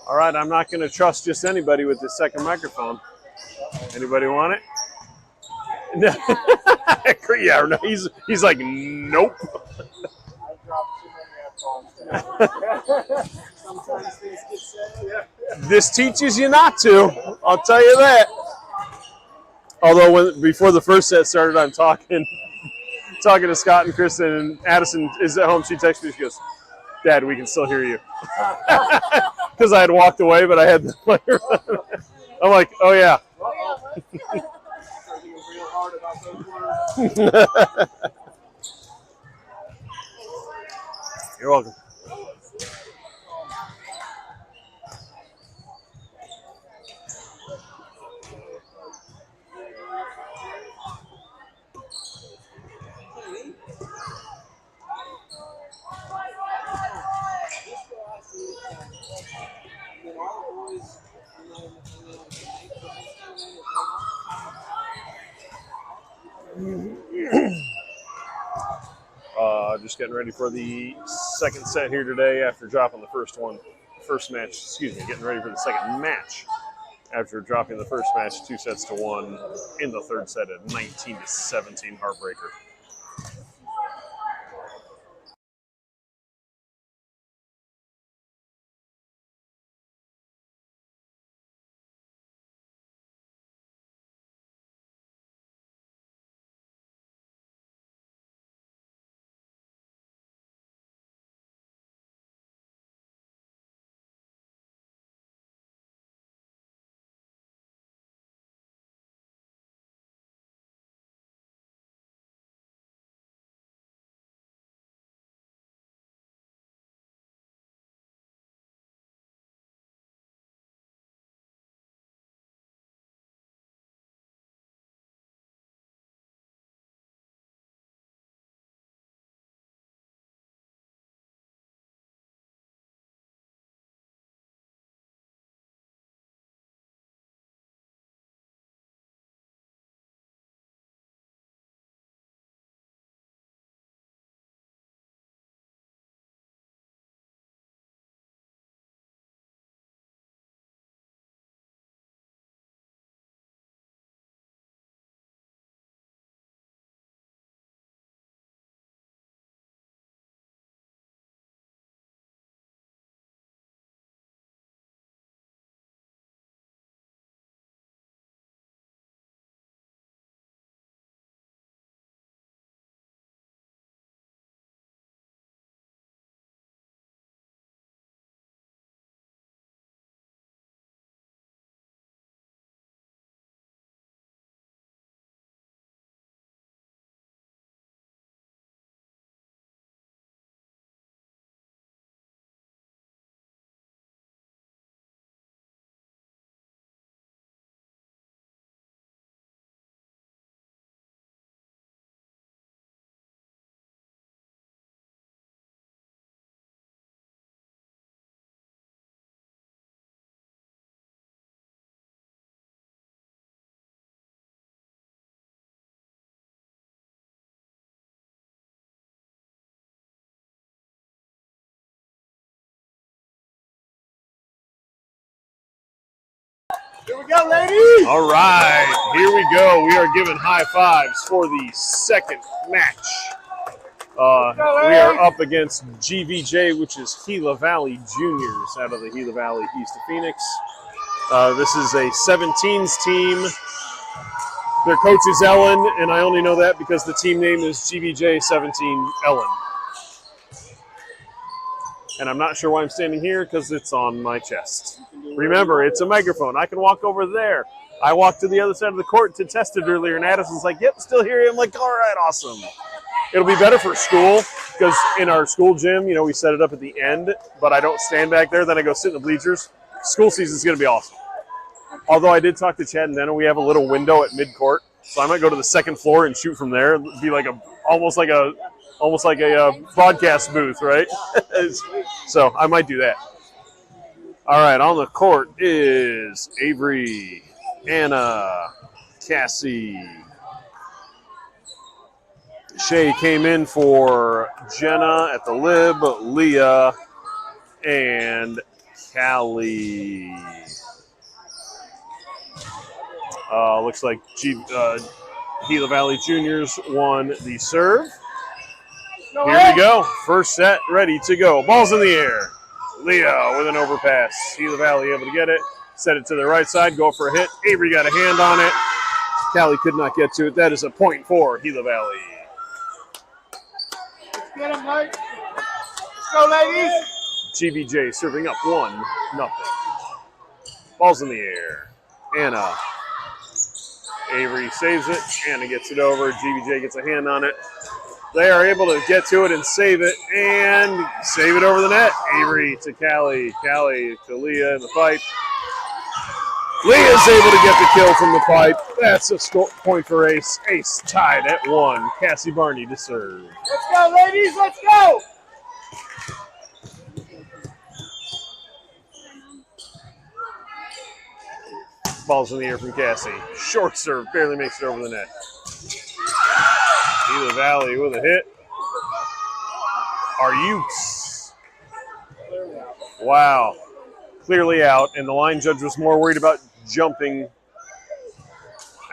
All right, I'm not going to trust just anybody with this second microphone. Anybody want it? No. Yeah, no, he's like, nope. This teaches you not to. I'll tell you that. Although before the first set started, I'm talking to Scott and Kristen, and Addison is at home. She texted me. She goes, "Dad, we can still hear you." Because I had walked away, but I had the player. I'm like, "Oh yeah." You're welcome. Just getting ready for the second set here today after dropping the first match. Excuse me, getting ready for the second match after dropping the first match 2-1 in the third set at 19-17 heartbreaker. Here we go, ladies! All right, here we go. We are giving high fives for the second match. We are up against GVJ, which is Gila Valley Juniors out of the Gila Valley east of Phoenix. This is a 17s team. Their coach is Ellen, and I only know that because the team name is GVJ 17 Ellen. And I'm not sure why I'm standing here because it's on my chest. Remember, it's a microphone. I can walk over there. I walked to the other side of the court to test it earlier, and Addison's like, yep, still here. I'm like, all right, awesome. It'll be better for school because in our school gym, you know, we set it up at the end, but I don't stand back there. Then I go sit in the bleachers. School season's going to be awesome. Although I did talk to Chad and Denna, we have a little window at mid-court, so I might go to the second floor and shoot from there. It'd be like almost like a broadcast booth, right? So I might do that. All right, on the court is Avery, Anna, Cassie. Shay came in for Jenna at the lib, Leah, and Callie. Looks like Gila Valley Juniors won the serve. Here we go. First set, ready to go. Ball's in the air. Leah with an overpass. Gila Valley able to get it. Set it to the right side. Go for a hit. Avery got a hand on it. Callie could not get to it. That is a point for Gila Valley. Let's get him, Mike. Let's go, ladies. GVJ serving up 1-0. Ball's in the air. Anna. Avery saves it. Anna gets it over. GVJ gets a hand on it. They are able to get to it and save it over the net. Avery to Callie. Callie to Leah in the pipe. Leah's able to get the kill from the pipe. That's a point for Ace. Ace tied at 1. Cassie Barney to serve. Let's go, ladies. Let's go. Ball's in the air from Cassie. Short serve, barely makes it over the net. Gila Valley with a hit. Arutes. Wow. Clearly out, and the line judge was more worried about jumping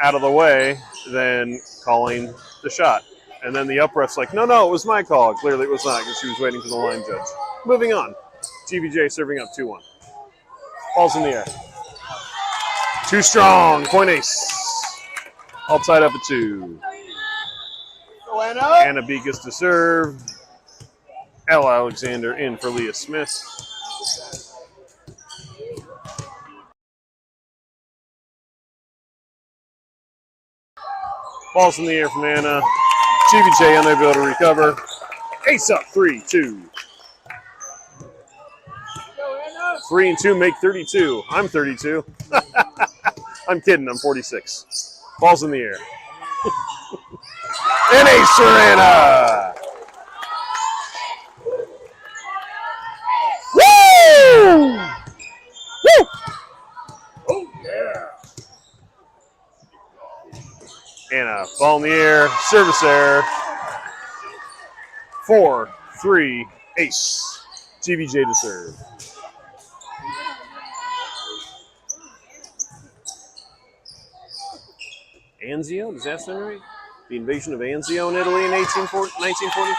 out of the way than calling the shot. And then the up ref's like, no, it was my call. Clearly it was not, because she was waiting for the line judge. Moving on. GVJ serving up 2-1. Ball's in the air. Too strong. Point Ace. All tied up at 2. Anna Begas to serve. Ella Alexander in for Leah Smith. Ball's in the air from Anna. GVJ unable to recover. Ace up, 3-2. 3 and 2 make 32. I'm 32. I'm kidding, I'm 46. Ball's in the air. And ace for Anna. Woo! Woo! Oh, yeah. Anna, ball in the air, service error. 4-3, ace. GVJ to serve. Anzio, does that sound right? The invasion of Anzio in Italy in 1943?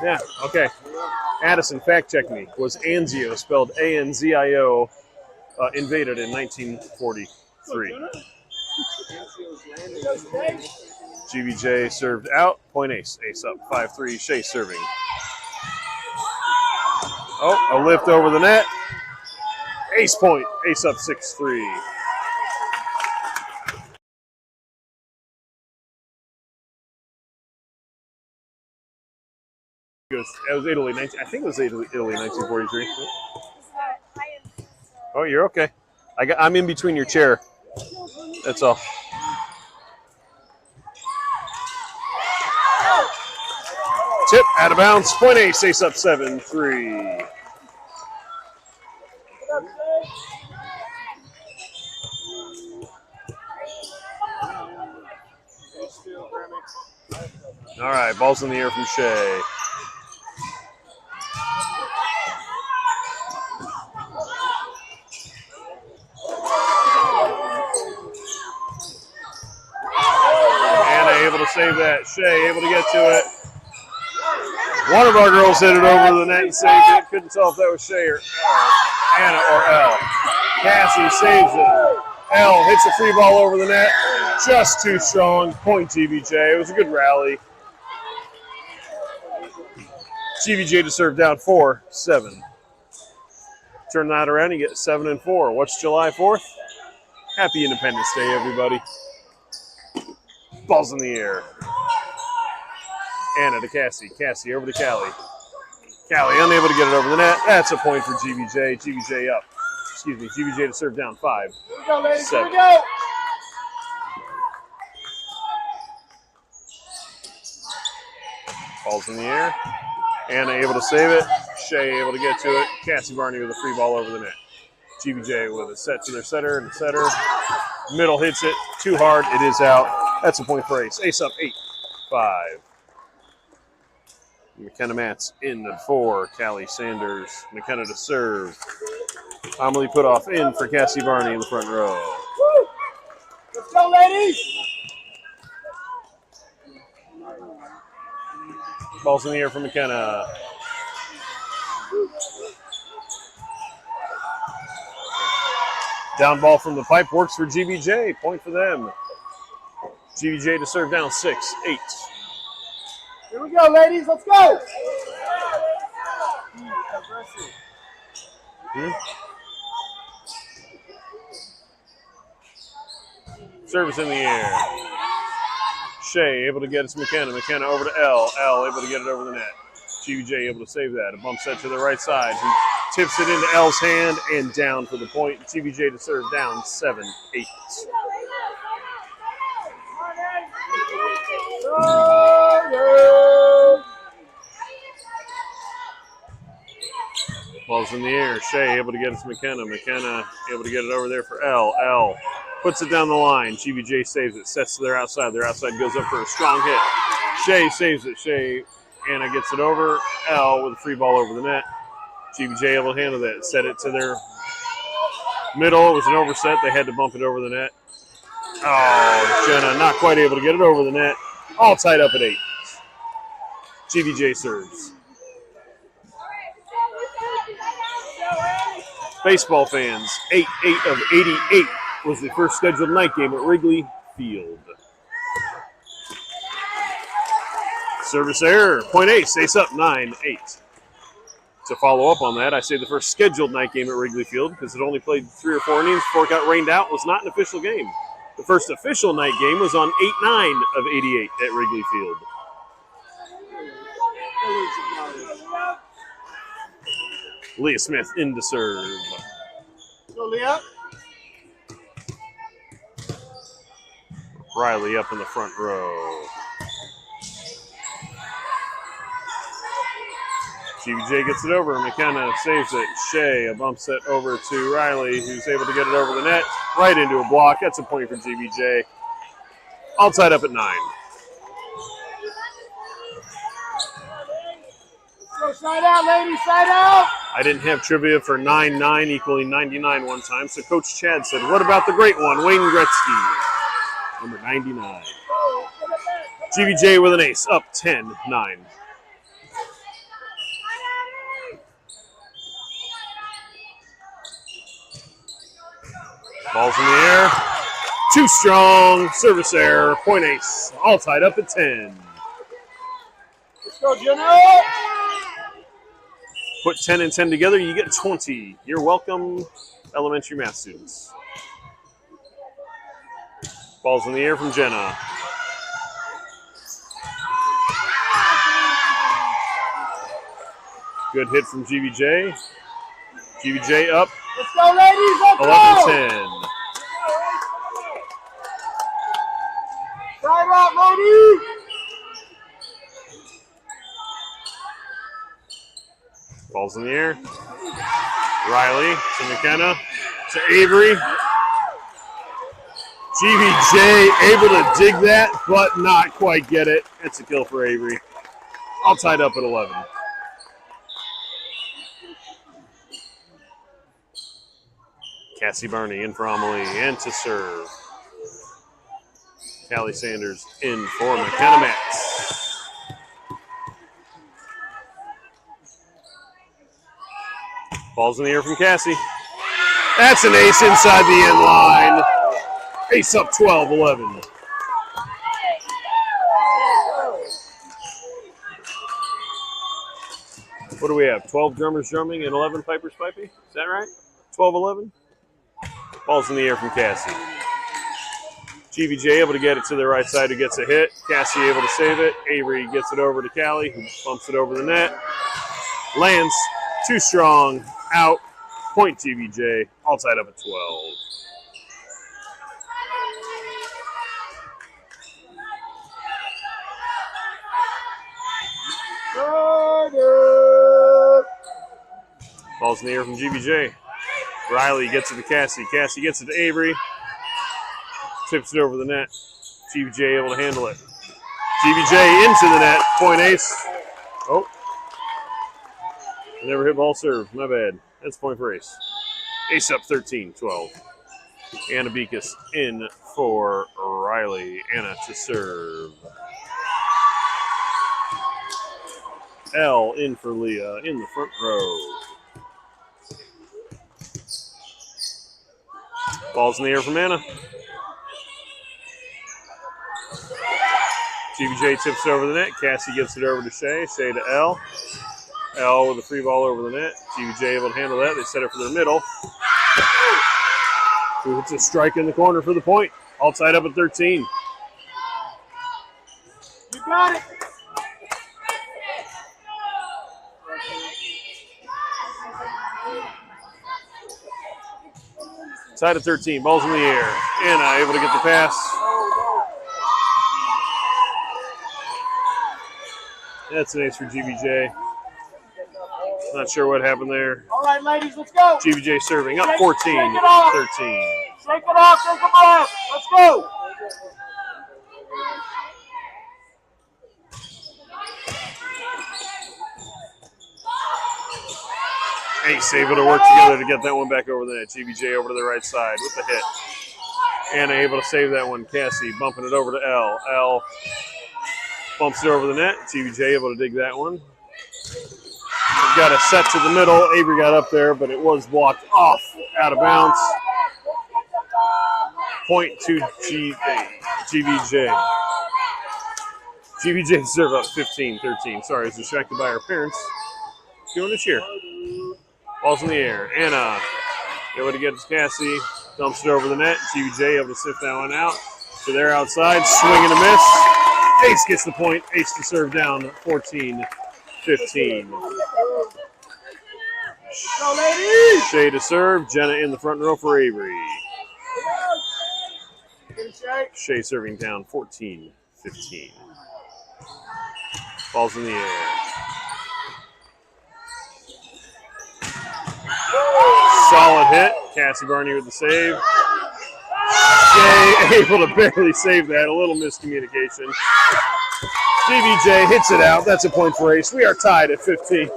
Yeah, okay. Addison, fact check me. Was Anzio, spelled A-N-Z-I-O, invaded in 1943? GVJ served out. Point Ace. Ace up. 5-3. Shea serving. Oh, a lift over the net. Ace point. Ace up 6-3. It was Italy. I think it was Italy 1943. Oh, you're okay. I'm in between your chair. That's all. Tip out of bounds. Point Ace. Ace up 7-3. All right, ball's in the air from Shea. Able to save that. Shea able to get to it. One of our girls hit it over the net and saved it. Couldn't tell if that was Shea or Anna or Elle. Cassie saves it. Elle hits a free ball over the net. Just too strong. Point GVJ. It was a good rally. GVJ to serve down 4-7. Turn that around, you get 7-4. What's July 4th? Happy Independence Day, everybody. Ball's in the air. Anna to Cassie. Cassie over to Callie. Callie unable to get it over the net. That's a point for GVJ. GVJ up. Excuse me, GVJ to serve down 5. Here we go, ladies. 7. Here we go. Ball's in the air. Anna able to save it. Shea able to get to it. Cassie Barney with a free ball over the net. GVJ with a set to their setter and setter. Middle hits it. Too hard. It is out. That's a point for Ace. Ace up 8-5. McKenna Matz in for Callie Sanders. McKenna to serve. Amelie put off in for Cassie Barney in the front row. Woo. Let's go, ladies. Ball's in the air for McKenna. Down ball from the pipe works for GVJ. Point for them. GVJ to serve down 6-8. Here we go, ladies. Let's go. Service in the air. Shea able to get it to McKenna. McKenna over to L. L able to get it over the net. GVJ able to save that. A bump set to the right side. He tips it into L's hand and down for the point. GVJ to serve down 7-8. Ball's in the air. Shea able to get it to McKenna. McKenna able to get it over there for L. L puts it down the line. GVJ saves it. Sets to their outside. Their outside goes up for a strong hit. Shea saves it. Shea, Anna gets it over. L with a free ball over the net. GVJ able to handle that. Set it to their middle. It was an overset. They had to bump it over the net. Oh, Jenna not quite able to get it over the net. All tied up at 8. GVJ serves. Baseball fans, 8-8 of 88 was the first scheduled night game at Wrigley Field. Service error, point ace, ace up, 9-8. To follow up on that, I say the first scheduled night game at Wrigley Field, because it only played 3 or 4 innings before it got rained out, was not an official game. The first official night game was on 8-9 of 88 at Wrigley Field. Leah Smith in to serve. Go, Leah. Riley up in the front row. GVJ gets it over. McKenna saves it. Shea, a bump set over to Riley, who's able to get it over the net. Right into a block. That's a point for GVJ. All tied up at 9. Go side out, ladies. Side out. I didn't have trivia for 9-9 equaling 99 one time, so Coach Chad said, what about the great one, Wayne Gretzky, number 99. GVJ with an ace, up 10-9. Ball's in the air. Too strong. Service error. Point ace. All tied up at 10. Let's go, Jenna. Put 10 and 10 together, you get 20. You're welcome, elementary math students. Ball's in the air from Jenna. Good hit from GVJ. GVJ up. Let's go, ladies. Let's 11-10. Side out, ladies. Ball's in the air. Riley to McKenna to Avery. GVJ able to dig that, but not quite get it. It's a kill for Avery. All tied up at 11. Cassie Barney in for Amelie and to serve. Callie Sanders in for McKenna Matz. Ball's in the air from Cassie. That's an ace inside the end line. Ace up 12-11. What do we have? 12 drummers drumming and 11 pipers piping? Is that right? 12-11? Ball's in the air from Cassie. GVJ able to get it to the right side who gets a hit. Cassie able to save it. Avery gets it over to Callie who bumps it over the net. Lands. Too strong. Out. Point GVJ. All tied up at 12. Ball's in the air from GVJ. Riley gets it to Cassie. Cassie gets it to Avery. Tips it over the net. GVJ able to handle it. GVJ into the net. Point ace. Oh. Never hit ball serve. My bad. That's point for Ace. Ace up 13-12. Anna Bekus in for Riley. Anna to serve. L in for Leah in the front row. Ball's in the air from Anna. GVJ tips it over the net. Cassie gets it over to Shay. Shay to L. L with a free ball over the net. GVJ able to handle that. They set it for their middle. Who hits a strike in the corner for the point. All tied up at 13. You got it. Tied at 13. Ball's in the air. Anna able to get the pass. That's an ace for GVJ. Not sure what happened there. All right, ladies, let's go. GVJ serving up 14-13. Shake it off, take a breath. Let's go. Ace able to work together to get that one back over the net. GVJ over to the right side with the hit. Anna able to save that one. Cassie bumping it over to L. L bumps it over the net. GVJ able to dig that one. We've got a set to the middle. Avery got up there, but it was blocked off out of bounds. Point to GVJ. GVJ serve up 15-13. Sorry, I was distracted by our parents doing a cheer. Ball's in the air. Anna able to get to Cassie. Dumps it over the net. GVJ able to sift that one out. So they're outside. Swing and a miss. Ace gets the point. Ace to serve down 14-15. Go, ladies. Shay to serve. Jenna in the front row for Avery. Shay serving down 14-15. Ball's in the air. Solid hit. Cassie Barney with the save. Shay able to barely save that. A little miscommunication. GVJ hits it out. That's a point for Ace. We are tied at 15.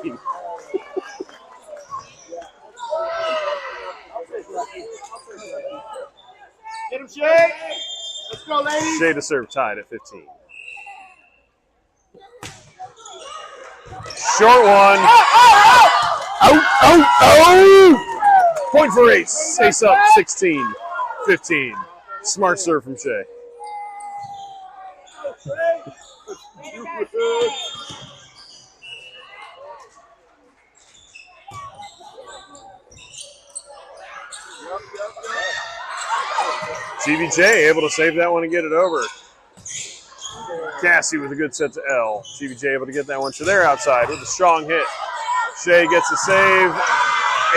Get him, Shay. Let's go, ladies. Shay to serve, tied at 15. Short one. Oh! Point for Ace. Ace up 16-15. Smart serve from Shay. GVJ able to save that one and get it over. Cassie with a good set to L. GVJ able to get that one. So they're outside with a strong hit. Shay gets a save.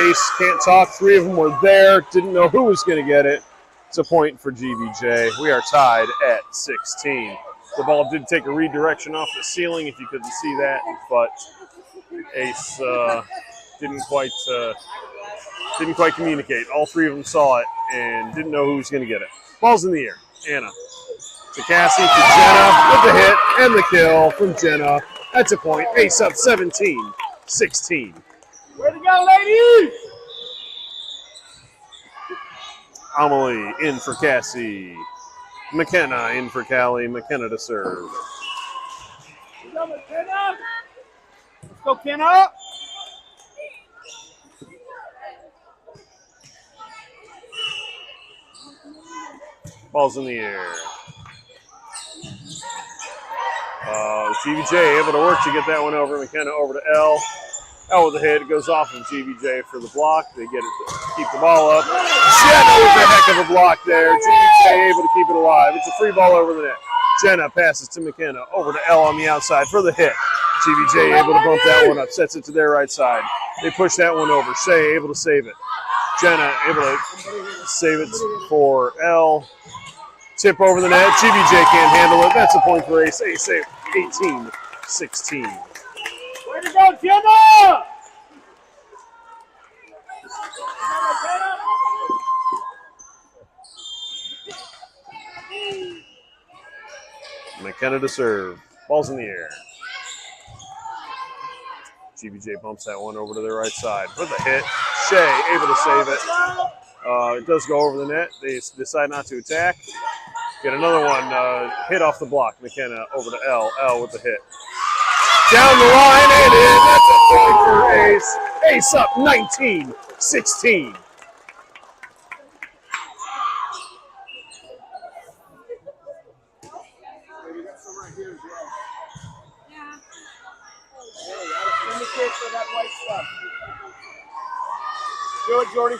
Ace can't talk. Three of them were there. Didn't know who was going to get it. It's a point for GVJ. We are tied at 16. The ball did take a redirection off the ceiling, if you couldn't see that, but Ace didn't quite communicate. All three of them saw it and didn't know who was going to get it. Ball's in the air. Anna to Cassie, to Jenna with the hit and the kill from Jenna. That's a point. Ace up 17-16. Way to go, ladies! Amelie in for Cassie. McKenna in for Callie. McKenna to serve. Let's go, McKenna. Let's go, Kenna. Ball's in the air. GVJ able to work to get that one over. McKenna over to L. L with the hit. It goes off of GVJ for the block. They get it to keep the ball up. Jenna with a heck of a block there. GVJ able to keep it alive. It's a free ball over the net. Jenna passes to McKenna. Over to L on the outside for the hit. GVJ able to bump that one up. Sets it to their right side. They push that one over. Shay able to save it. Jenna able to save it for L. Tip over the net. GVJ can't handle it. That's a point for Ace. Ace save 18-16. Way to go, Kenna! McKenna to serve. Ball's in the air. GVJ bumps that one over to the right side with a hit. Shea able to save it. It does go over the net. They decide not to attack. Get another one hit off the block. McKenna over to L. L with the hit. Down the line and in. That's a point for Ace. Ace up 19-16. For that white stuff. Do it, Jordy.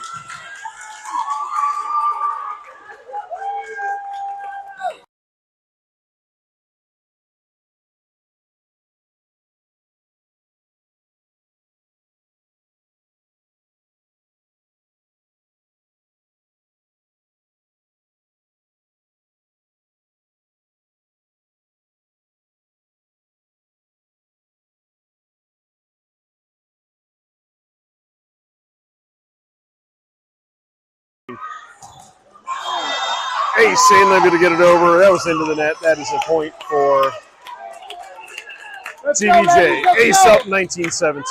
Ace ain't able to get it over. That was into the net. That is a point for GVJ. Ace up 19-17.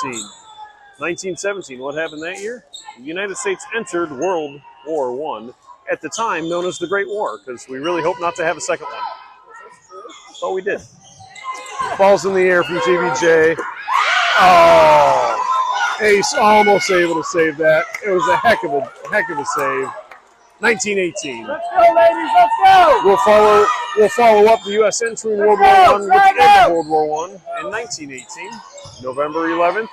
1917, what happened that year? The United States entered World War I, at the time known as the Great War, because we really hope not to have a second one. But we did. Balls in the air from GVJ. Oh, Ace almost able to save that. It was a heck of a save. 1918. Let's go, ladies. Let's go. We'll follow up the U.S. entering World War I with the end of World War I in 1918, November 11th,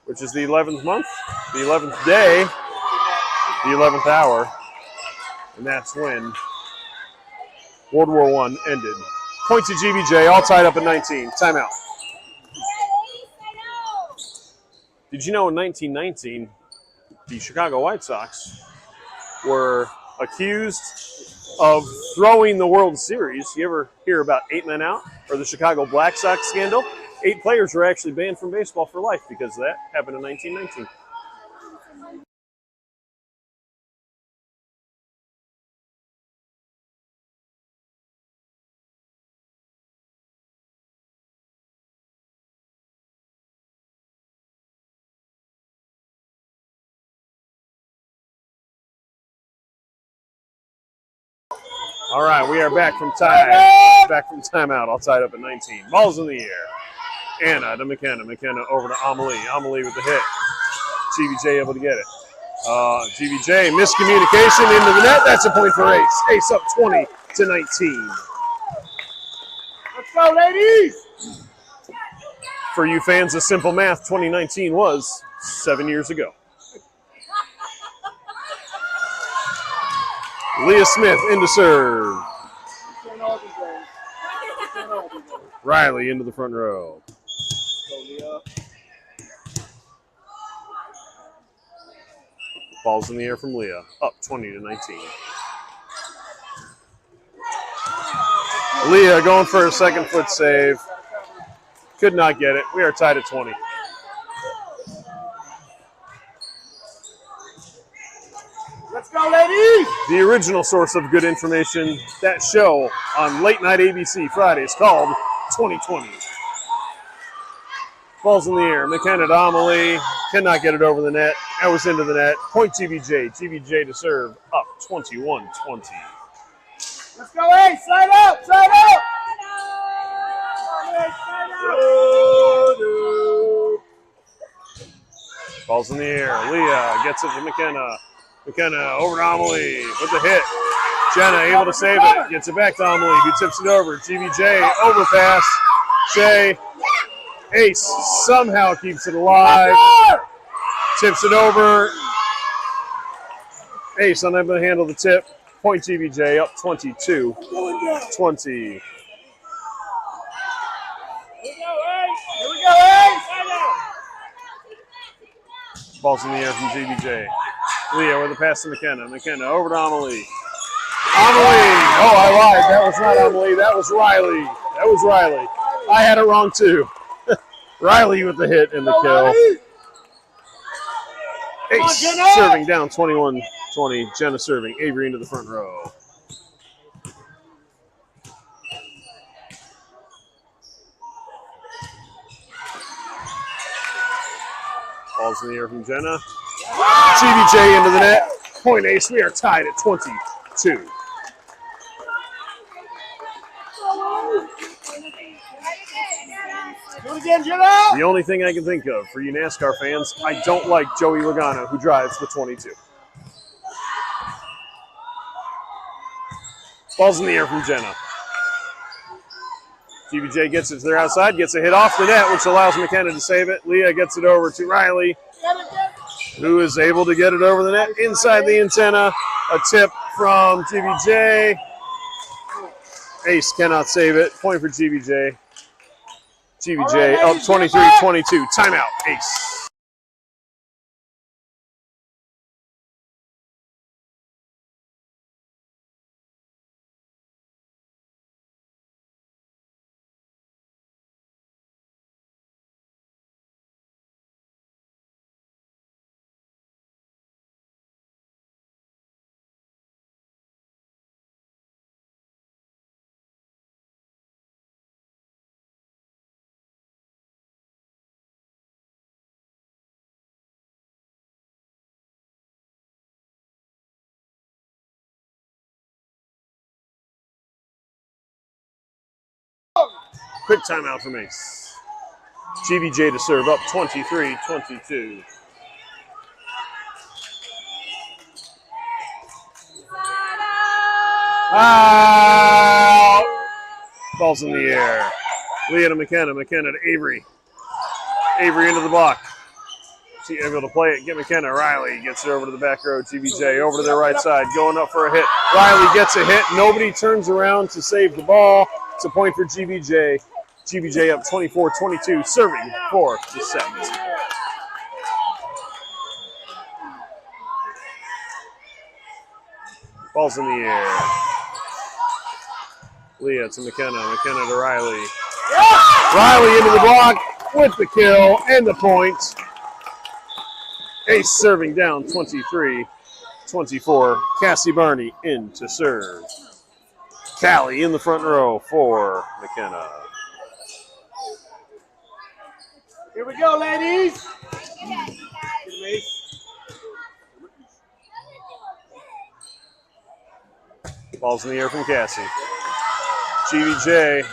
which is the 11th month, the 11th day, the 11th hour, and that's when World War I ended. Point to GVJ, all tied up at 19. Timeout. Did you know in 1919, the Chicago White Sox were accused of throwing the World Series? You ever hear about 8 men out or the Chicago Black Sox scandal? 8 players were actually banned from baseball for life because of that. Happened in 1919. All right, we are back from timeout, all tied up at 19. Ball's in the air. Anna to McKenna. McKenna over to Amelie. Amelie with the hit. GVJ able to get it. GVJ, miscommunication into the net. That's a point for Ace. Ace up 20-19. Let's go, ladies. For you fans of simple math, 2019 was 7 years ago. Leah Smith into serve. Riley into the front row. Ball's in the air from Leah, up 20-19. Leah going for a second foot save. Could not get it. We are tied at 20. Let's go, ladies. The original source of good information, that show on late night ABC Fridays called 2020. Balls in the air. McKenna to Amelie. Cannot get it over the net. That was into the net. Point GVJ. GVJ to serve. Up 21-20. Let's go, Ace. Side up. Side up. Balls in the air. Leah gets it to McKenna. McKenna over to Amelie with the hit. Jenna able to save it. Gets it back to Amelie, who tips it over. GVJ overpass. Shea. Ace somehow keeps it alive. Tips it over. Ace unable to handle the tip. Point GVJ up 22-20. Here we go, Ace. Ball's in the air from GVJ. Leah with a pass to McKenna. McKenna over to Amelie. Amelie! Oh, I lied. That was not Amelie. That was Riley. That was Riley. I had it wrong, too. Riley with the hit and the kill. Ace serving down 21-20. Jenna serving. Avery into the front row. Ball's in the air from Jenna. GVJ into the net. Point ace. We are tied at 22. Do it again, Jenna. The only thing I can think of for you NASCAR fans, I don't like Joey Logano, who drives the 22. Ball's in the air from Jenna. GVJ gets it to their outside, gets a hit off the net, which allows McKenna to save it. Leah gets it over to Riley, who is able to get it over the net inside the antenna. A tip from GVJ. Ace cannot save it. Point for GVJ. GVJ up 23-22. Timeout, Ace. Quick timeout from Ace. GVJ to serve up 23-22. Out! Ball's in the air. Leah to McKenna. McKenna to Avery. Avery into the block. She able to play it. Get McKenna. Riley gets it over to the back row. GVJ over to their right side. Going up for a hit. Riley gets a hit. Nobody turns around to save the ball. It's a point for GVJ. GVJ up 24-22, serving for the set. Ball's in the air. Leah to McKenna. McKenna to Riley. Riley into the block with the kill and the point. Ace serving down 23-24. Cassie Barney in to serve. Callie in the front row for McKenna. Here we go, ladies. Ball's in the air from Cassie. GVJ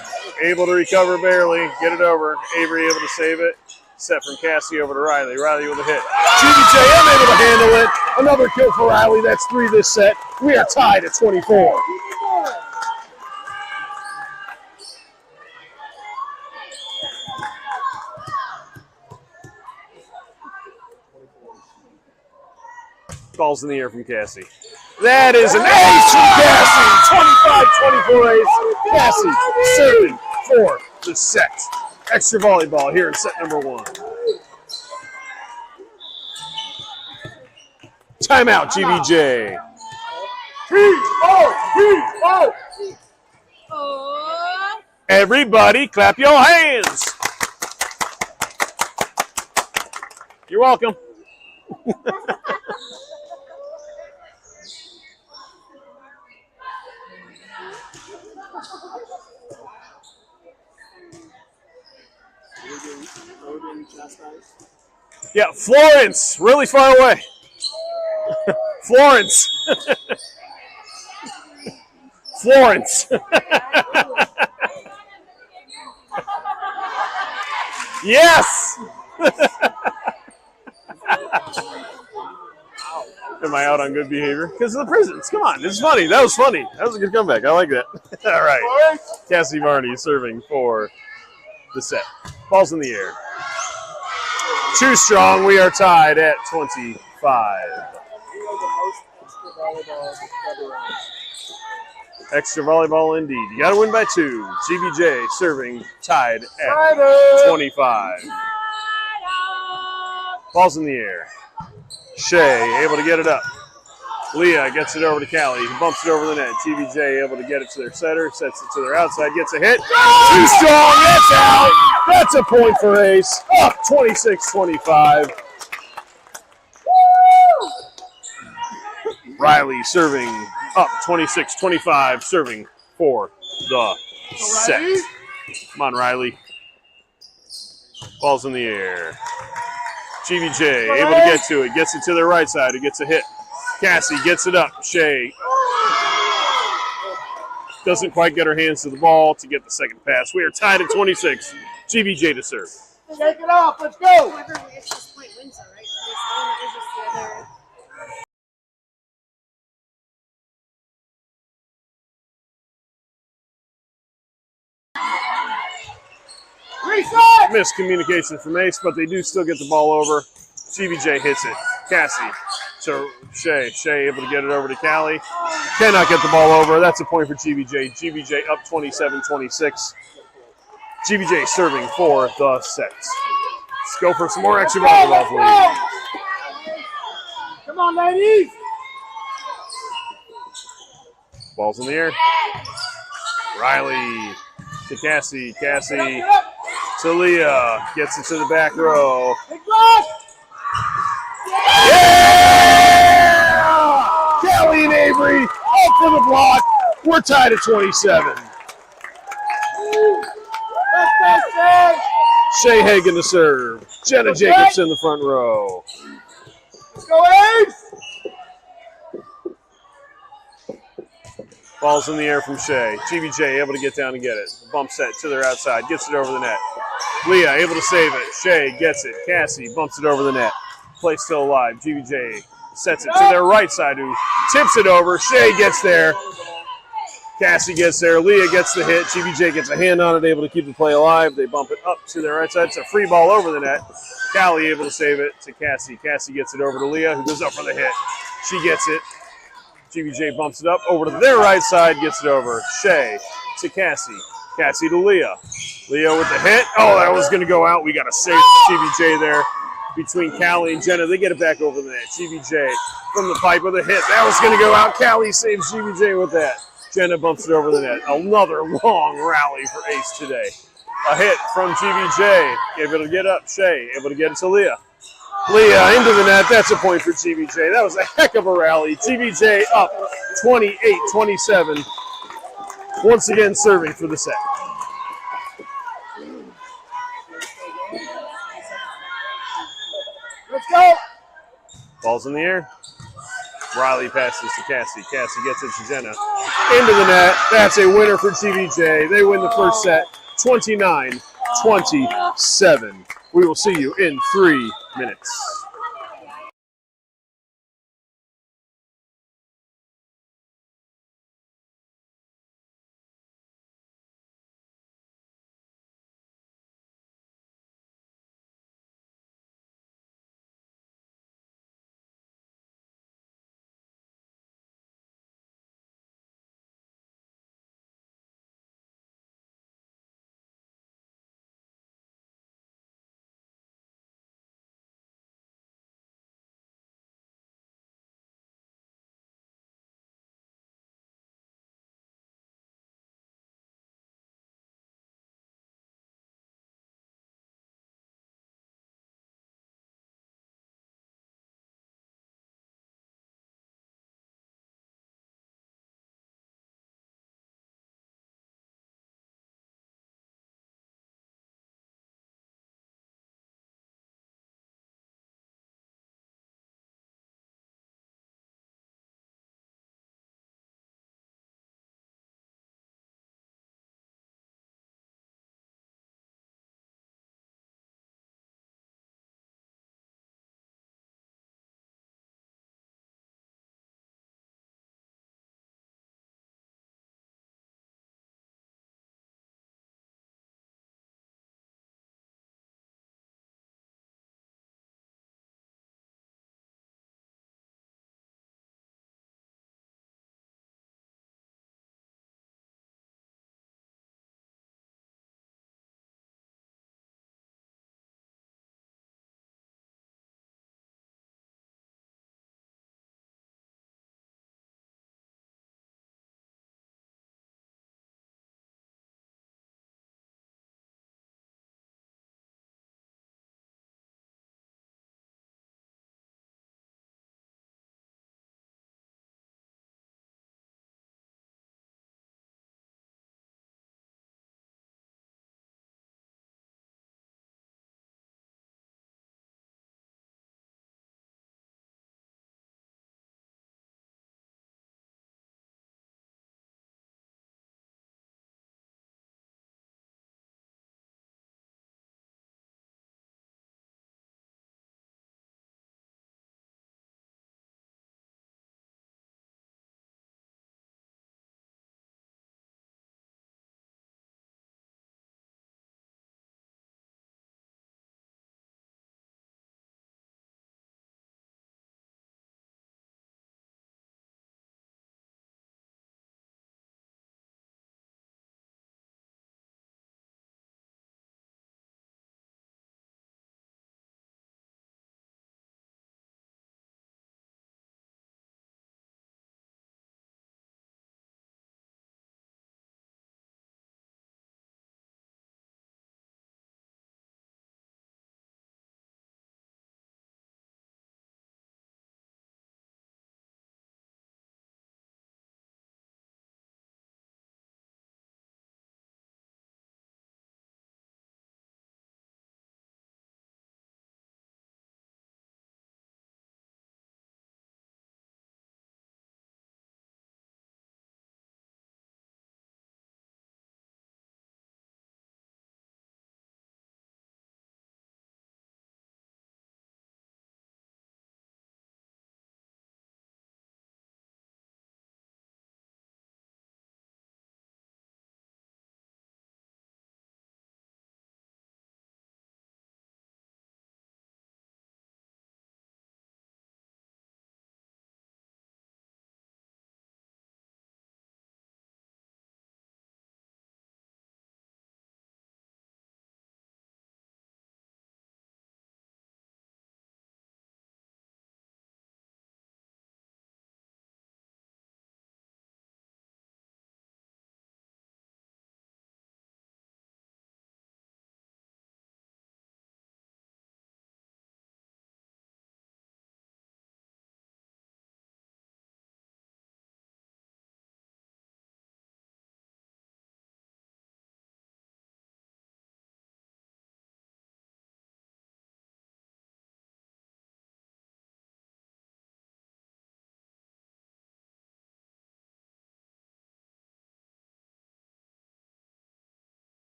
able to recover barely, get it over. Avery able to save it. Set from Cassie over to Riley. Riley with a hit. GVJ unable to handle it. Another kill for Riley. That's 3 this set. We are tied at 24. Ball's in the air from Cassie. That is an ace from Cassie. 25-24 ace. Cassie serving for the set. Extra volleyball here in set number 1. Timeout, GVJ. Everybody clap your hands. You're welcome. Yeah, Florence, really far away. Florence. Florence. Yes. Am I out on good behavior? Because of the prisons. Come on, this is funny. That was funny. That was a good comeback. I like that. All right. Cassie Varney serving for the set. Ball's in the air. Too strong. We are tied at 25. Extra volleyball indeed. You got to win by 2. GVJ serving tied at 25. Ball's in the air. Shea able to get it up. Leah gets it over to Callie. Bumps it over the net. GVJ able to get it to their setter. Sets it to their outside. Gets a hit. Too strong. That's out. That's a point for Ace. Up 26-25. Riley serving up 26-25. Serving for the set. Come on, Riley. Ball's in the air. GVJ able to get to it. Gets it to their right side. Who gets a hit. Cassie gets it up. Shea doesn't quite get her hands to the ball to get the second pass. We are tied at 26. GVJ to serve. Shake it off. Let's go. Whoever gets this point wins, though, right? 27 versus the other. Reset. Miscommunication from Ace, but they do still get the ball over. GVJ hits it. Cassie to Shea. Shea able to get it over to Callie. Cannot get the ball over. That's a point for GVJ. GVJ up 27-26. GVJ serving for the set. Let's go for some more extra volleyball, please. Come on, ladies. Ball's in the air. Riley to Cassie. Cassie to Leah. Gets it to the back row. Big block. Yeah! Callie and Avery up for the block. We're tied at 27. Let's Shea Hagen to serve. Jenna Jacobs in the front row. go, Ace. Ball's in the air from Shea. GVJ able to get down and get it. Bump set to their outside. Gets it over the net. Leah able to save it. Shea gets it. Cassie bumps it over the net. Play still alive. GVJ sets it to their right side who tips it over. Shea gets there. Cassie gets there. Leah gets the hit. GVJ gets a hand on it, able to keep the play alive. They bump it up to their right side. It's a free ball over the net. Callie able to save it to Cassie. Cassie gets it over to Leah, who goes up for the hit. She gets it. GVJ bumps it up over to their right side, gets it over. Shea to Cassie. Cassie to Leah. Leah with the hit. Oh, that was going to go out. We got a safe GVJ there between Callie and Jenna. They get it back over the net. GVJ from the pipe with a hit. That was going to go out. Callie saves GVJ with that. Jenna bumps it over the net. Another long rally for Ace today. A hit from GVJ. Able to get up. Shea able to get it to Leah. Leah into the net. That's a point for GVJ. That was a heck of a rally. GVJ up 28-27. Once again serving for the set. Let's go. Ball's in the air. Riley passes to Cassie. Cassie gets it to Jenna. Into the net. That's a winner for GVJ. They win the first set 29-27. We will see you in 3 minutes.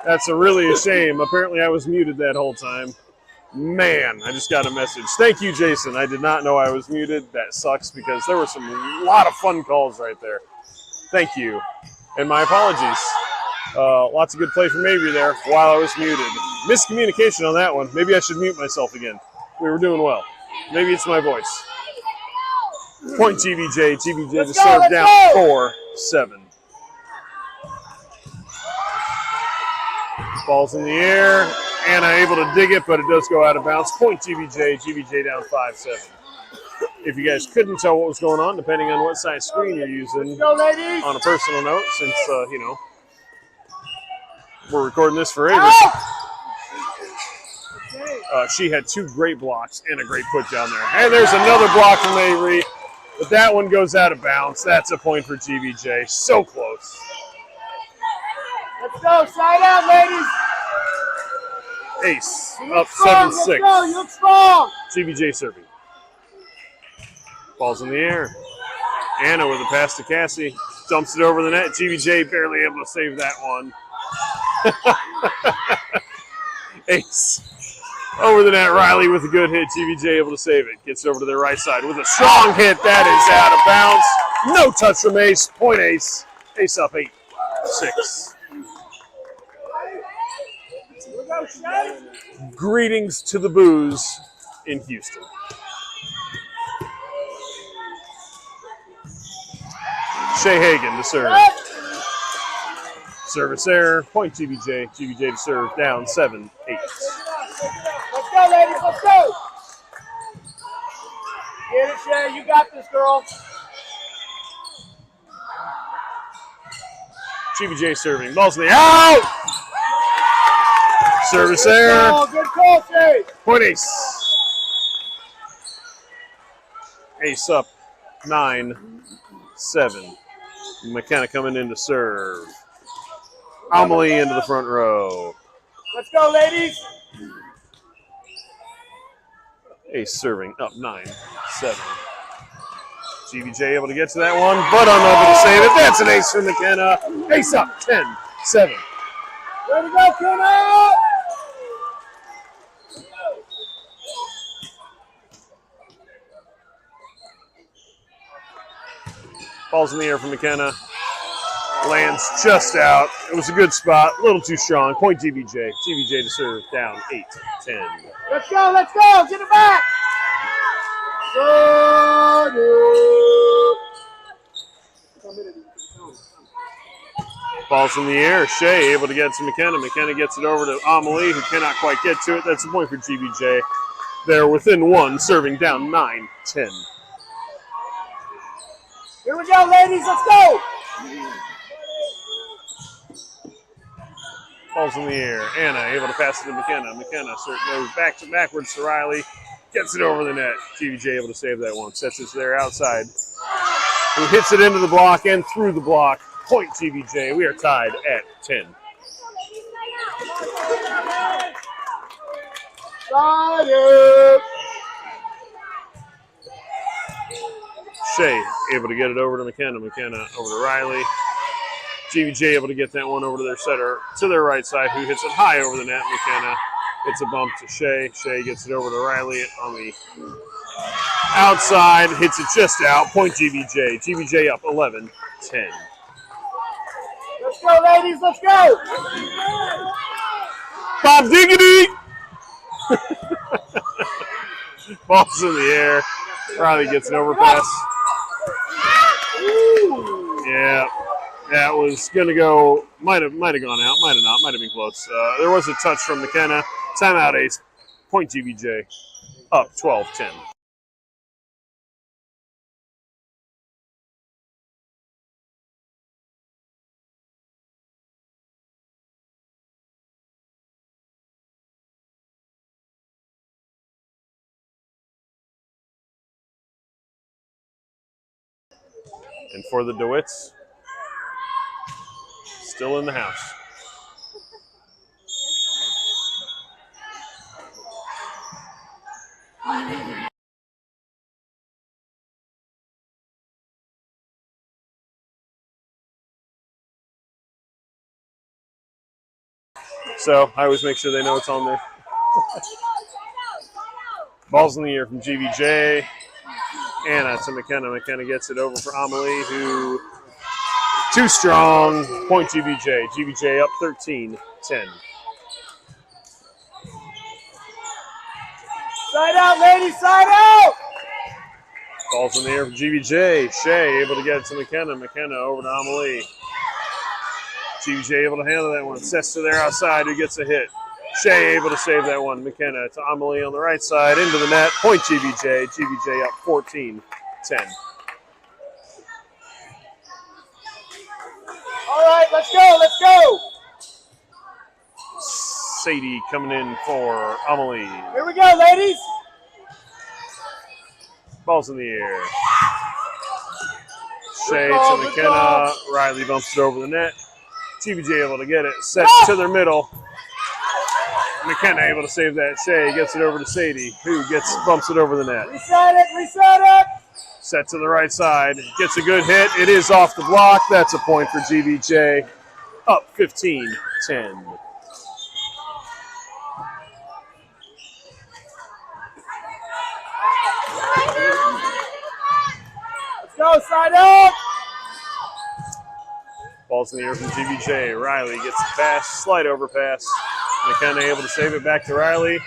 That's really a shame. Apparently I was muted that whole time. Man, I just got a message. Thank you, Jason. I did not know I was muted. That sucks because there were a lot of fun calls right there. Thank you. And my apologies. Lots of good play from Avery there while I was muted. Miscommunication on that one. Maybe I should mute myself again. We were doing well. Maybe it's my voice. Point GVJ. GVJ to serve down 4-7. Ball's in the air. Anna able to dig it, but it does go out of bounds. Point GVJ. GVJ down 5-7. If you guys couldn't tell what was going on, depending on what size screen you're using, on a personal note, since, we're recording this for Avery. She had 2 great blocks and a great put down there. And there's another block from Avery, but that one goes out of bounds. That's a point for GVJ. So close. Let's go. Side out, ladies. Ace up 7-6. Let's go. You look strong. GVJ serving. Ball's in the air. Anna with a pass to Cassie. Dumps it over the net. GVJ barely able to save that one. Ace. Over the net, Riley with a good hit. GVJ able to save it. Gets it over to their right side with a strong hit. That is out of bounds. No touch from Ace. Point Ace. Ace up 8-6. Greetings to the booze in Houston. Shea Hagan to serve. Service error. Point GVJ. GVJ to serve down 7-8. Let's go, ladies. Let's go. Get it, Shay. You got this, girl. GVJ serving. Ball's in the out. Service error. Good call, Shay. Point Ace. Ace up 9-7. McKenna coming in to serve. Amelie into the front row. Let's go, ladies. Ace serving up 9-7. GVJ able to get to that one, but unable to save it. That's an ace for McKenna. Ace up 10-7. Way to go, Kenna. Ball's in the air for McKenna. Lands just out. It was a good spot. A little too strong. Point GVJ. GVJ to serve down 8-10. Let's go. Let's go. Get it back. Ball's in the air. Shea able to get to McKenna. McKenna gets it over to Amelie, who cannot quite get to it. That's a point for GVJ. They're within 1, serving down 9-10. Here we go, ladies. Let's go. Ball's in the air. Anna able to pass it to McKenna. McKenna goes backwards to Riley. Gets it over the net. GVJ able to save that one. Sets it to their outside. Who hits it into the block and through the block. Point GVJ. We are tied at 10. Shea able to get it over to McKenna. McKenna over to Riley. GVJ able to get that one over to their setter, to their right side, who hits it high over the net. McKenna hits a bump to Shea. Shea gets it over to Riley on the outside, hits it just out. Point GVJ. GVJ up 11-10. Let's go, ladies. Let's go. Bob Diggity! Ball's in the air. Riley gets an overpass. Yeah, that was going to go, might have gone out, might have not, might have been close. There was a touch from McKenna. Timeout Ace. Point GVJ. Up 12-10. And for the DeWitts, still in the house. So I always make sure they know it's on there. Ball's in the air from GVJ. Anna to McKenna. McKenna gets it over for Amelie, who too strong. Point GVJ. GVJ up 13-10. Side out, ladies, side out! Ball's in the air from GVJ. Shea able to get it to McKenna. McKenna over to Amelie. GVJ able to handle that one. Sets to there outside, who gets a hit. Shea able to save that one. McKenna to Amelie on the right side, into the net. Point GVJ. GVJ up 14-10. All right, let's go, let's go! Sadie coming in for Amelie. Here we go, ladies! Ball's in the air. Shea Good call, to good McKenna. call. Riley bumps it over the net. GVJ able to get it. Set to their middle. McKenna able to save that. Shea gets it over to Sadie, who bumps it over the net. Reset it, reset it! Set to the right side. Gets a good hit. It is off the block. That's a point for GVJ. Up 15-10. Let's go, side out! Ball's in the air from GVJ. Riley gets the pass. Slide over pass. McKenna able to save it back to Riley.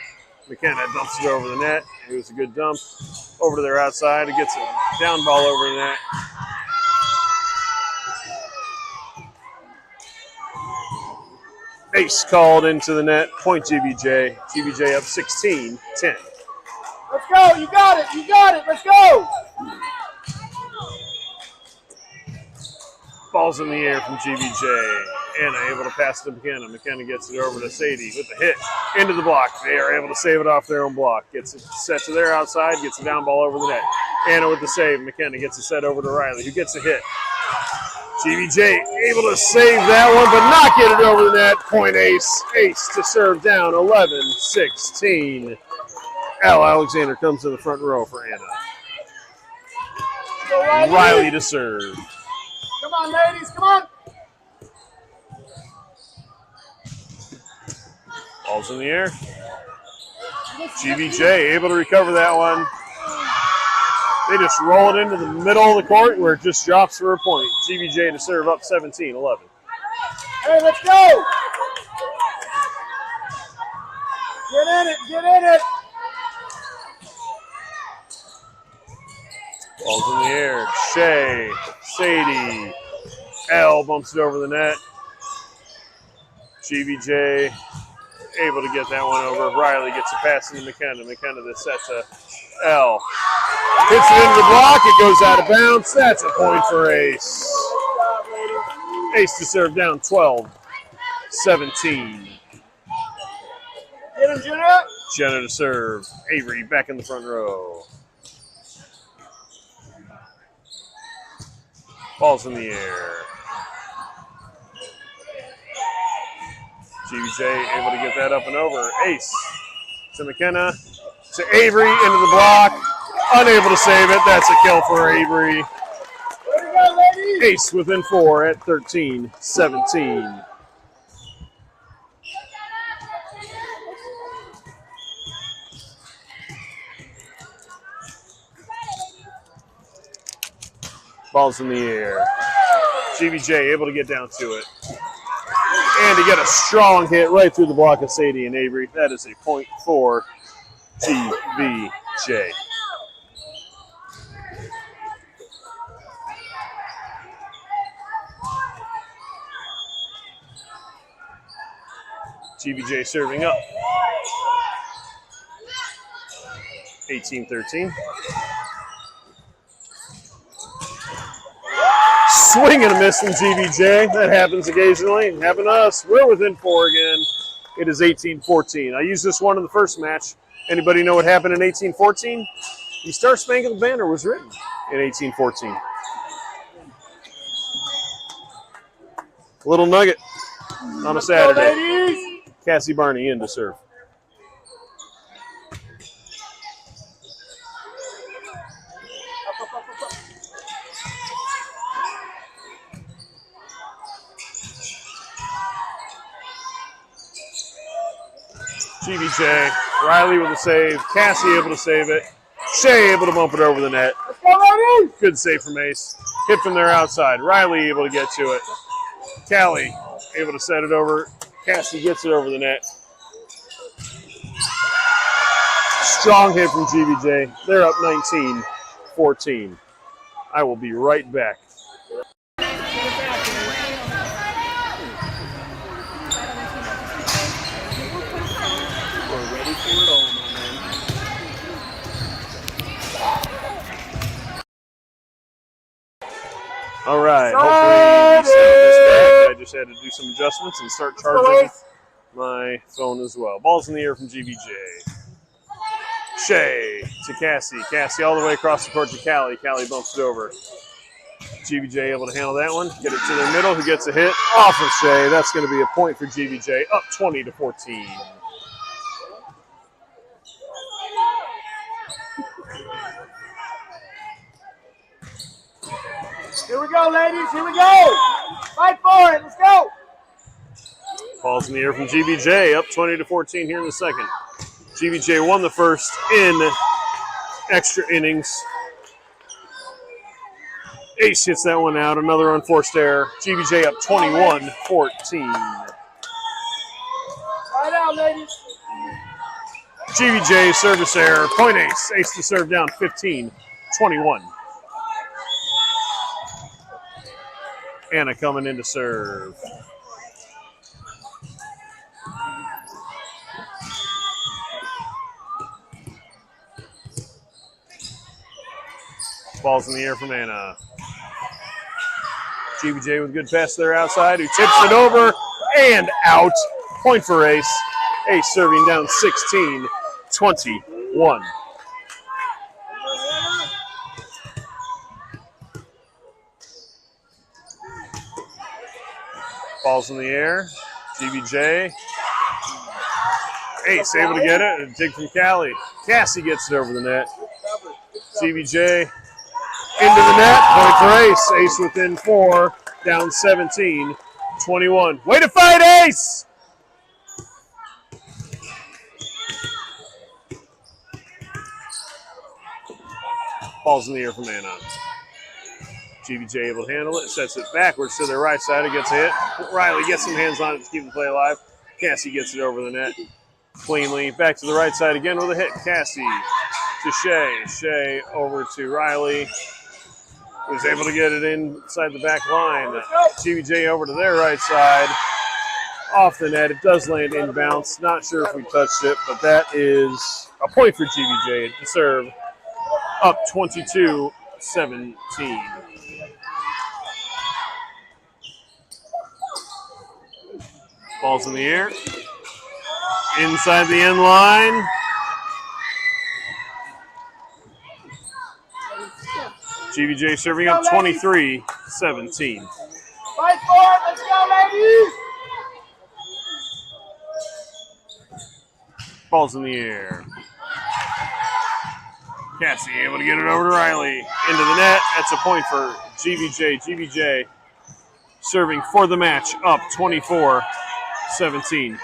McKenna dumps it over the net. It was a good dump. Over to their outside. It gets a down ball over the net. Ace called into the net. Point GVJ. GVJ up 16-10. Let's go, you got it, let's go! Ball's in the air from GVJ. Anna able to pass to McKenna. McKenna gets it over to Sadie with the hit into the block. They are able to save it off their own block. Gets it set to their outside, gets a down ball over the net. Anna with the save. McKenna gets it set over to Riley, who gets a hit. GVJ able to save that one, but not get it over the net. Point Ace. Ace to serve down 11-16. Al Alexander comes to the front row for Anna. Go, Riley to serve. Come on, ladies, come on! Ball's in the air. GVJ able to recover that one. They just roll it into the middle of the court where it just drops for a point. GVJ to serve up 17-11. Hey, let's go! Get in it, get in it! Ball's in the air. Shea, Sadie, L bumps it over the net. GVJ able to get that one over. Riley gets a pass into McKenna. McKenna that set to L. Hits it into the block. It goes out of bounds. That's a point for Ace. Ace to serve down 12-17. Get him, Jenna! Jenna to serve. Avery back in the front row. Ball's in the air. GVJ able to get that up and over. Ace to McKenna. To Avery into the block. Unable to save it. That's a kill for Avery. Way to go, ladies! Ace within 4 at 13-17. Ball's in the air. GVJ able to get down to it. And to get a strong hit right through the block of Sadie and Avery. That is a point for GVJ. GVJ serving up. 18-13. Swing and a miss from GVJ. That happens occasionally. It happened to us. We're within 4 again. It is 18-14. I used this one in the first match. Anybody know what happened in 18-14? The Star Spangled Banner was written in 18-14. Little nugget on a Saturday. Ladies! Cassie Barney in to serve. GVJ, Riley with a save. Cassie able to save it. Shea able to bump it over the net. Let's go, ladies! Good save from Ace. Hit from their outside. Riley able to get to it. Callie able to set it over. Cassie gets it over the net. Strong hit from GVJ. They're up 19-14. I will be right back. We're ready for it all, my man. All right, hopefully you sound this back. I just had to do some adjustments and start charging my phone as well. Ball's in the air from GVJ. Shea to Cassie. Cassie all the way across the court to Callie. Callie bumps it over. GVJ able to handle that one. Get it to the middle. Who gets a hit? Off of Shea. That's going to be a point for GVJ. Up 20-14. Here we go, ladies. Here we go. Fight for it. Let's go. Ball's in the air from GVJ. Up 20-14 here in the second. GVJ won the first in extra innings. Ace hits that one out. Another unforced error. GVJ up 21-14. Right out, ladies. GVJ service error. Point Ace. Ace to serve down 15-21. Anna coming in to serve. Ball's in the air from Anna. GVJ with a good pass to their outside, who tips it over and out. Point for Ace. Ace serving down 16-21. Ball's in the air. GVJ. Ace able to get it. And dig from Callie. Cassie gets it over the net. GVJ into the net. Point for Ace. Ace within 4. Down 17-21. Way to fight, Ace! Ball's in the air from Anna. GVJ able to handle it. Sets it backwards to their right side. It gets a hit. Riley gets some hands on it to keep the play alive. Cassie gets it over the net cleanly. Back to the right side again with a hit. Cassie to Shea. Shea over to Riley, who's able to get it inside the back line. GVJ over to their right side. Off the net. It does land inbounds. Not sure if we touched it, but that is a point for GVJ to serve. Up 22-17. Ball's in the air. Inside the end line. GVJ serving up 23-17. Fight for it. Let's go, ladies. Ball's in the air. Cassie able to get it over to Riley. Into the net. That's a point for GVJ. GVJ serving for the match. Up 24-17.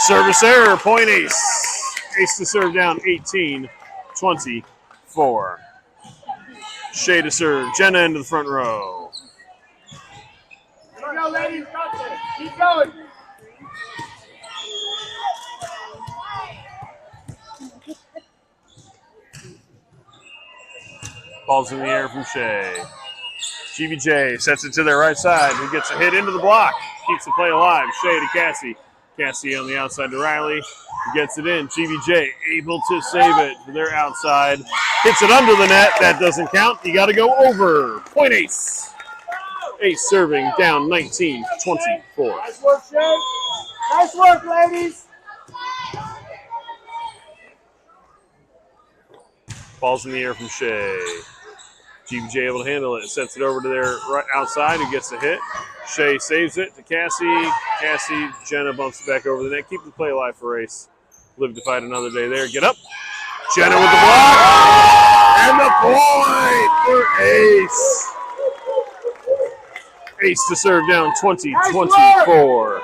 Service error, point Ace. Ace to serve down 18-24. Shea to serve. Jenna into the front row. Here we go, ladies. Got this. Keep going. Ball's in the air from Shea. GVJ sets it to their right side. Who gets a hit into the block. Keeps the play alive. Shea to Cassie. Cassie on the outside to Riley. He gets it in. GVJ able to save it to their outside. Hits it under the net. That doesn't count. You got to go over. Point Ace. Ace serving down 19-24. Nice work, Shea. Nice work, ladies. Ball's in the air from Shea. GVJ able to handle it. Sets it over to their right outside. Who gets a hit. Shea saves it to Cassie. Cassie, Jenna bumps it back over the net. Keep the play alive for Ace. Live to fight another day there. Get up. Jenna with the block. And the point for Ace. Ace to serve down 20-24.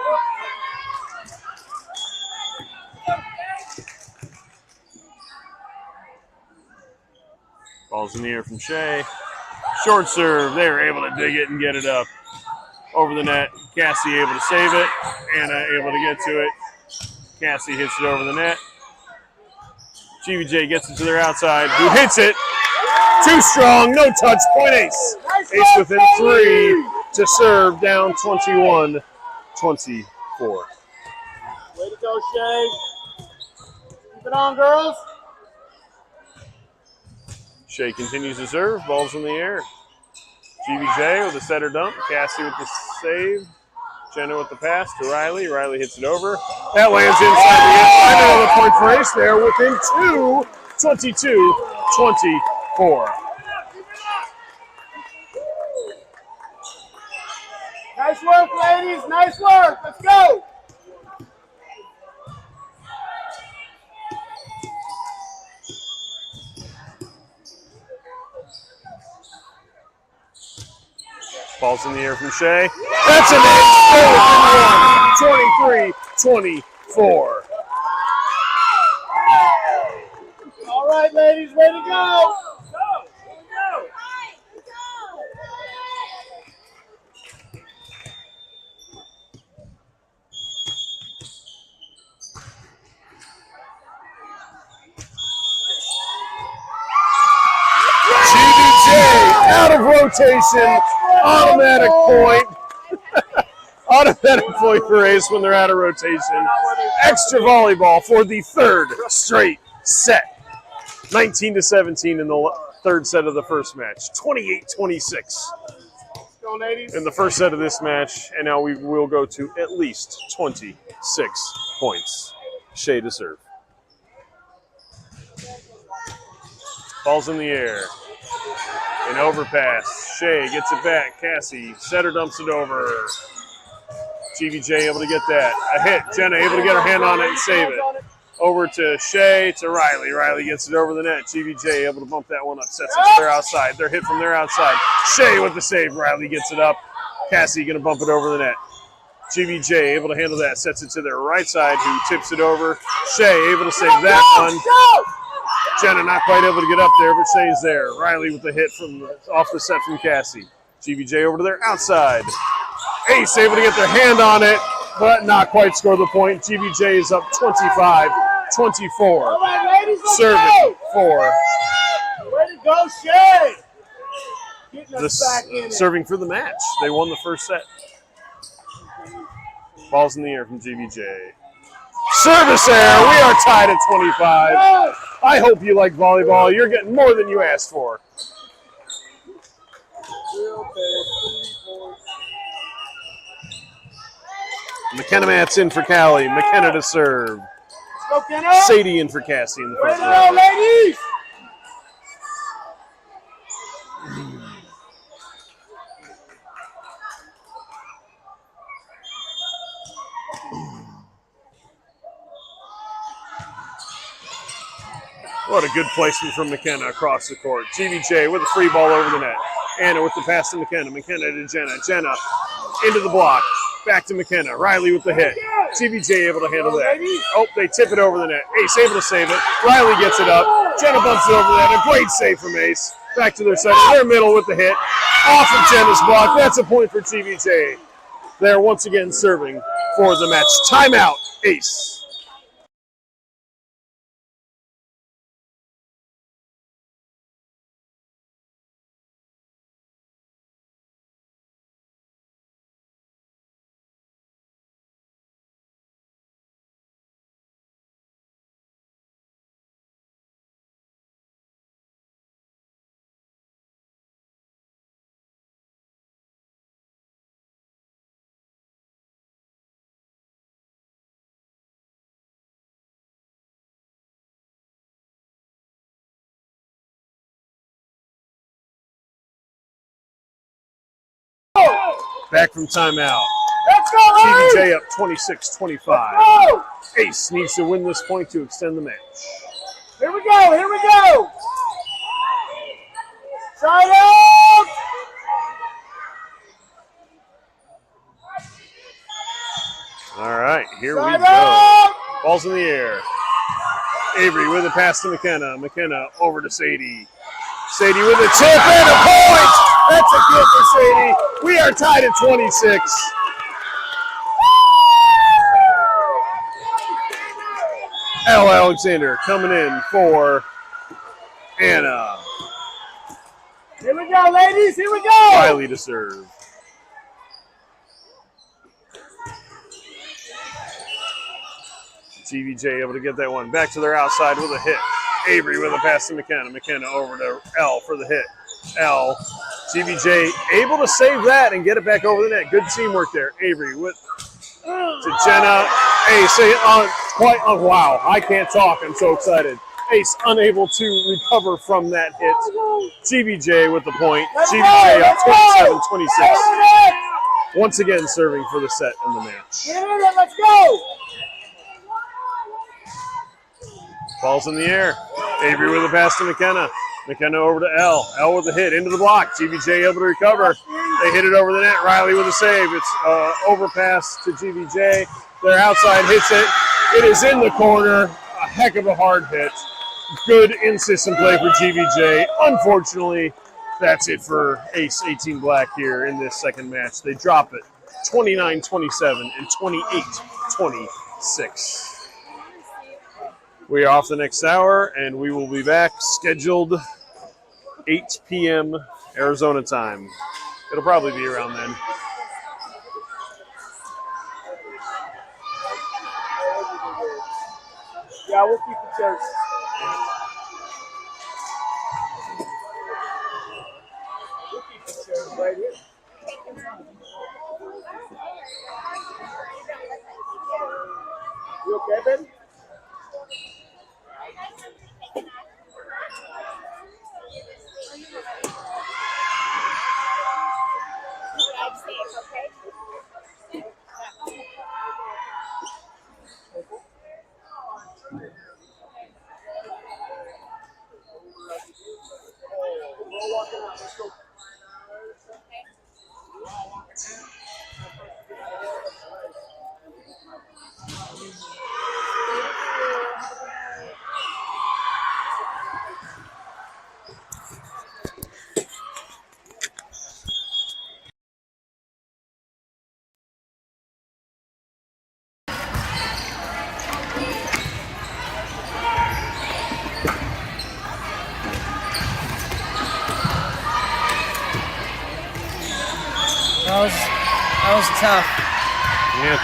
Ball's in the air from Shea. Short serve. They were able to dig it and get it up over the net. Cassie able to save it. Anna able to get to it. Cassie hits it over the net. GVJ gets it to their outside. Who hits it? Too strong. No touch. Point Ace. Ace within 3 to serve down 21-24. Way to go, Shay. Keep it on, girls. Shea continues to serve. Ball's in the air. GVJ with the setter dump. Cassie with the save. Jenna with the pass to Riley. Riley hits it over. That lands inside the end. Another point for Ace there within 2. 22-24. Nice work, ladies. Nice work. Let's go. Ball's in the air from Shea. That's an ace. 23-24. All right, ladies. Way to go. GVJ out of rotation. Automatic point. Automatic point for Ace when they're out of rotation. Extra volleyball for the third straight set. 19-17 in the third set of the first match. 28-26 Go, ladies. in the first set of this match. And now we will go to at least 26 points. Shea to serve. Ball's in the air. An overpass. Shea gets it back. Cassie. Setter dumps it over. GVJ able to get that. A hit. Jenna able to get her hand on it and save it. Over to Shea, to Riley. Riley gets it over the net. GVJ able to bump that one up. Sets it to their outside. They're hit from their outside. Shea with the save. Riley gets it up. Cassie going to bump it over the net. GVJ able to handle that. Sets it to their right side, who tips it over. Shea able to save that one. Jenna not quite able to get up there, but Shea's there. Riley with the hit from off the set from Cassie. GVJ over to their outside. Ace able to get their hand on it, but not quite score the point. GVJ is up 25-24. All right, ladies, let's Serving go. for Way to go, Shay. Getting us back in it. serving for the match. They won the first set. Ball's in the air from GVJ. Service error. We are tied at 25. I hope you like volleyball. You're getting more than you asked for. McKenna Matz in for Callie. McKenna to serve. Go, Kenna. Sadie in for Cassie in the Way first to go, round. ladies. What a good placement from McKenna across the court. GVJ with a free ball over the net. Anna with the pass to McKenna. McKenna to Jenna. Jenna into the block. Back to McKenna. Riley with the hit. GVJ able to handle that. Oh, they tip it over the net. Ace able to save it. Riley gets it up. Jenna bumps it over the net. A great save from Ace. Back to their side. Their middle with the hit. Off of Jenna's block. That's a point for GVJ. They're once again serving for the match. Timeout, Ace. Back from timeout. Let's go, ladies. GVJ up 26-25. Go. Ace needs to win this point to extend the match. Here we go. Here we go. Side out. we go. Ball's in the air. Avery with a pass to McKenna. McKenna over to Sadie. Sadie with a tip and a point. That's a kill for Sadie. We are tied at 26. Al Alexander coming in for Anna. Here we go, ladies. Here we go. Riley to serve. GVJ able to get that one back to their outside with a hit. Avery with a pass to McKenna. McKenna over to L for the hit. L. GVJ able to save that and get it back over the net. Good teamwork there. Avery with to Jenna. Ace, wow, I can't talk. I'm so excited. Ace unable to recover from that hit. GVJ with the point. GVJ up 27-26. Once again serving for the set in the match. Let's go. Ball's in the air. Avery with a pass to McKenna. McKenna over to L. L with a hit into the block. GVJ able to recover. They hit it over the net. Riley with a save. It's overpass to GVJ. Their outside hits it. It is in the corner. A heck of a hard hit. Good insistent play for GVJ. Unfortunately, that's it for Ace 18 Black here in this second match. They drop it 29-27 and 28-26. We are off the next hour, and we will be back scheduled 8 p.m. Arizona time. It'll probably be around then. Yeah, we'll keep the church. We'll keep the church right here. You okay, baby? That was tough. Yeah.